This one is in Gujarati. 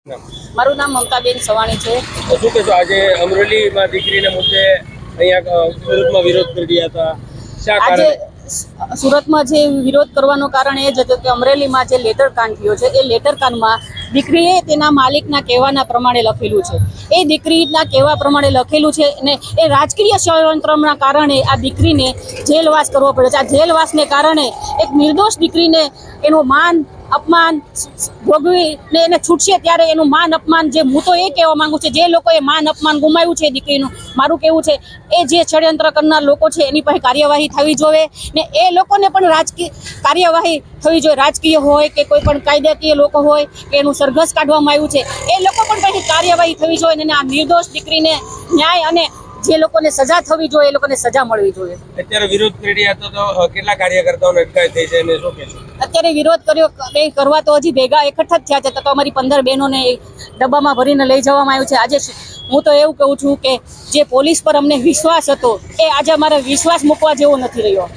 મારું નામ મમતાબેન સવાણી છે। શું કહેશો, આજે અમરેલીમાં દીકરીના મુદ્દે અહીંયા સુરતમાં વિરોધ કરી રહ્યા હતા, શા કારણે? આજે સુરતમાં જે વિરોધ કરવાનું કારણ એ જ હતું કે અમરેલીમાં જે લેટર કાન થયો છે એ લેટર કાનમાં દીકરીએ તેના માલિકના કહેવાના પ્રમાણે લખેલું છે। એ દીકરીના કહેવા પ્રમાણે લખેલું છે અને એ રાજકીય ષડયંત્રના કારણે આ દીકરીને જેલવાસ કરવો પડે છે। આ જેલવાસને કારણે એક નિર્દોષ દીકરીને એનું માન અપમાન ભોગવીને એને છૂટશે ત્યારે એનું માન અપમાન જે હું તો એ કહેવા માંગુ છું, જે લોકોએ માન અપમાન ગુમાવ્યું છે દીકરીનું, મારું કહેવું છે એ જે ષડયંત્ર કરનાર લોકો છે એની પાસે કાર્યવાહી થવી જોઈએ ને એ લોકોને પણ રાજકીય કાર્યવાહી થવી જોઈએ। રાજકીય હોય કે કોઈ પણ કાયદાકીય લોકો હોય કે એનું સરઘસ કાઢવામાં આવ્યું છે એ લોકો પણ પછી કાર્યવાહી થવી જોઈએ અને આ નિર્દોષ દીકરીને ન્યાય અને જે લોકોને સજા થવી જોઈએ એ લોકોને સજા મળવી જોઈએ। અત્યારે વિરોધ કરી રહ્યા તો કેટલા કાર્યકર્તાઓને અટકાયત થઈ છે અને શું કહેશો? અત્યારે વિરોધ કરવા તો હજી ભેગા એકઠા જ થયા છે, તો અમારી 15 બહેનોને ડબ્બામાં ભરીને લઈ જવામાં આવ્યું છે। આજે હું તો એવું કહું છું કે જે પોલીસ પર અમને વિશ્વાસ હતો એ આજે અમારે વિશ્વાસ મૂકવા જેવો નથી રહ્યો।